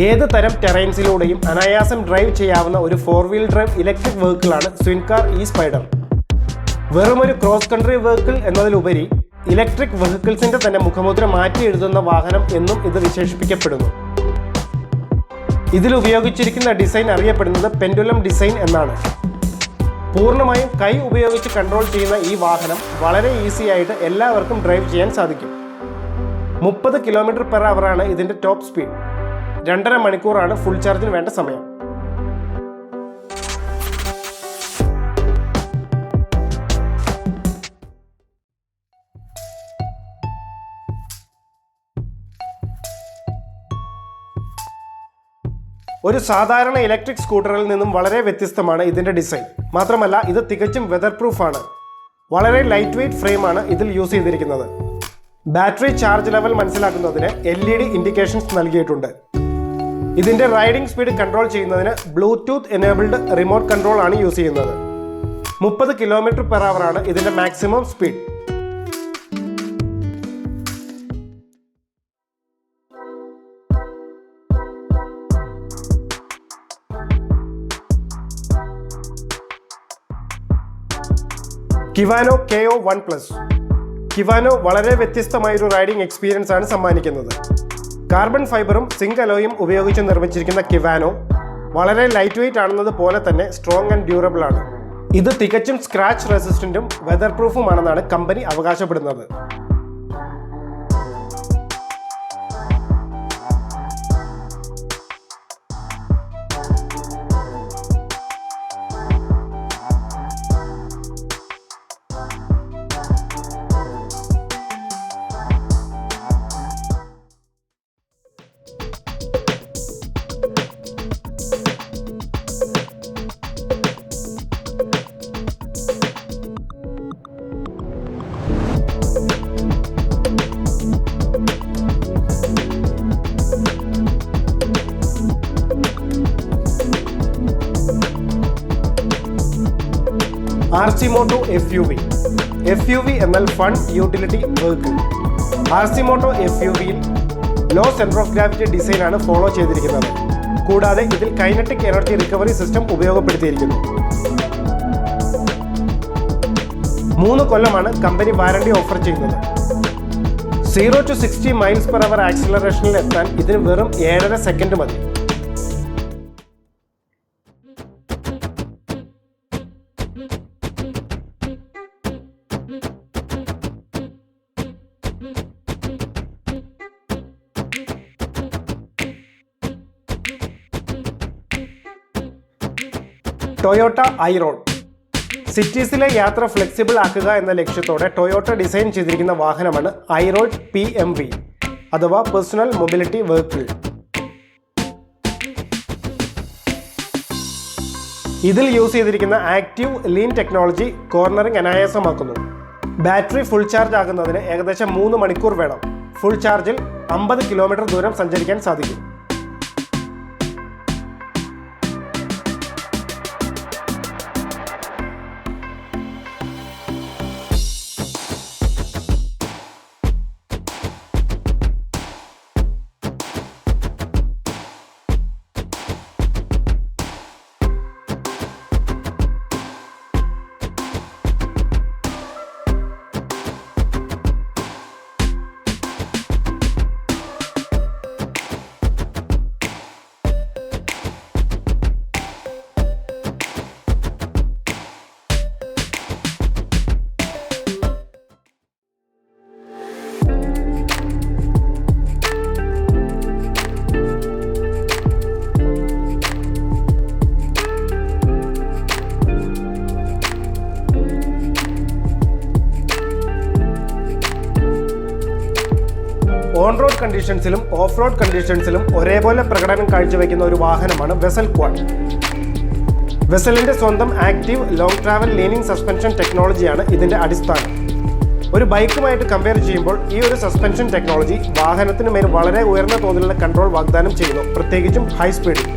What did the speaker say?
ഏത് തരം ടെറൈൻസിലൂടെയും അനായാസം ഡ്രൈവ് ചെയ്യാവുന്ന ഒരു 4-വീൽ ഡ്രൈവ് ഇലക്ട്രിക് വെഹിക്കിളാണ് സ്വിൻകാർ ഇ സ്പൈഡർ. വെറുമൊരു ക്രോസ് കൺട്രി വെഹിക്കിൾ എന്നതിലുപരി ഇലക്ട്രിക് വെഹിക്കിൾസിന്റെ തന്നെ മുഖമുദ്ര മാറ്റി എഴുതുന്ന വാഹനം എന്നും ഇത് വിശേഷിപ്പിക്കപ്പെടുന്നു. ഇതിൽ ഉപയോഗിച്ചിരിക്കുന്ന ഡിസൈൻ അറിയപ്പെടുന്നത് പെൻഡുലം ഡിസൈൻ എന്നാണ്. പൂർണ്ണമായും കൈ ഉപയോഗിച്ച് കൺട്രോൾ ചെയ്യുന്ന ഈ വാഹനം വളരെ ഈസി ആയിട്ട് എല്ലാവർക്കും ഡ്രൈവ് ചെയ്യാൻ സാധിക്കും. 30 km/h ആണ് ഇതിന്റെ ടോപ്പ് സ്പീഡ്. 2.5 മണിക്കൂറാണ് ഫുൾ ചാർജിന് വേണ്ട സമയം. ഒരു സാധാരണ ഇലക്ട്രിക് സ്കൂട്ടറിൽ നിന്നും വളരെ വ്യത്യസ്തമാണ് ഇതിന്റെ ഡിസൈൻ. മാത്രമല്ല ഇത് തികച്ചും വെതർ പ്രൂഫ് ആണ്. വളരെ ലൈറ്റ് വെയ്റ്റ് ഫ്രെയിമാണ് ഇതിൽ യൂസ് ചെയ്തിരിക്കുന്നത്. ബാറ്ററി ചാർജ് ലെവൽ മനസ്സിലാക്കുന്നതിന് LED ഇൻഡിക്കേഷൻസ് നൽകിയിട്ടുണ്ട്. ഇതിന്റെ റൈഡിംഗ് സ്പീഡ് കൺട്രോൾ ചെയ്യുന്നതിന് ബ്ലൂടൂത്ത് എനേബിൾഡ് റിമോട്ട് കൺട്രോൾ ആണ് യൂസ് ചെയ്യുന്നത്. 30 km/h ആണ് ഇതിന്റെ maximum speed. Kiwano KO 1+. Kiwano വളരെ വ്യത്യസ്തമായൊരു റൈഡിംഗ് എക്സ്പീരിയൻസ് ആണ് സമ്മാനിക്കുന്നത്. കാർബൺ ഫൈബറും സിങ്ക് അലോയും ഉപയോഗിച്ച് നിർമ്മിച്ചിരിക്കുന്ന കിവാനോ വളരെ ലൈറ്റ് വെയ്റ്റ് ആണെന്നത് പോലെ തന്നെ സ്ട്രോങ് ആൻഡ് ഡ്യൂറബിൾ ആണ്. ഇത് തികച്ചും സ്ക്രാച്ച് റെസിസ്റ്റന്റും വെതർ പ്രൂഫുമാണെന്നാണ് കമ്പനി അവകാശപ്പെടുന്നത്. RC Moto FUV എന്നാൽ fun utility vehicle. RC Moto FUVയിൽ low centre of gravity design ആണ് ഫോളോ ചെയ്തിരിക്കുന്നത്. കൂടാതെ ഇതിൽ കൈനറ്റിക് എനർജി റിക്കവറി സിസ്റ്റം ഉപയോഗപ്പെടുത്തിയിരിക്കുന്നു. 3 കൊല്ലമാണ് കമ്പനി വാറണ്ടി ഓഫർ ചെയ്യുന്നത്. 0 to 60 mph ആക്സിലറേഷനിൽ എത്താൻ ഇതിന് വെറും 7.5 സെക്കൻഡ് മതി. ടൊയോട്ട ഐറോഡ്. സിറ്റീസിലെ യാത്ര ഫ്ലെക്സിബിൾ ആക്കുക എന്ന ലക്ഷ്യത്തോടെ ടൊയോട്ട ഡിസൈൻ ചെയ്തിരിക്കുന്ന വാഹനമാണ് ഐറോഡ് PMV അഥവാ പേഴ്സണൽ മൊബിലിറ്റി വെഹിക്കിൾ. ഇതിൽ യൂസ് ചെയ്തിരിക്കുന്ന ആക്റ്റീവ് ലീൻ ടെക്നോളജി കോർണറിംഗ് അനായാസമാക്കുന്നു. ബാറ്ററി ഫുൾ ചാർജ് ആകുന്നതിന് ഏകദേശം 3 മണിക്കൂർ വേണം. ഫുൾ ചാർജിൽ 50 കിലോമീറ്റർ ദൂരം സഞ്ചരിക്കാൻ സാധിക്കും. ഓൺ റോഡ് കണ്ടീഷൻസിലും ഓഫ് റോഡ് കണ്ടീഷൻസിലും ഒരേപോലെ പ്രകടനം കാഴ്ചവെക്കുന്ന ഒരു വാഹനമാണ് വെസൽ ക്വാഡ്. വെസലിന്റെ സ്വന്തം active long travel leaning suspension ടെക്നോളജിയാണ് ഇതിന്റെ അടിസ്ഥാനം. ഒരു ബൈക്കുമായിട്ട് കമ്പയർ ചെയ്യുമ്പോൾ ഈ ഒരു സസ്പെൻഷൻ ടെക്നോളജി വാഹനത്തിന് മേൽ വളരെ ഉയർന്ന തോതിലുള്ള കൺട്രോൾ വാഗ്ദാനം ചെയ്യുന്നു, പ്രത്യേകിച്ചും ഹൈ സ്പീഡിൽ.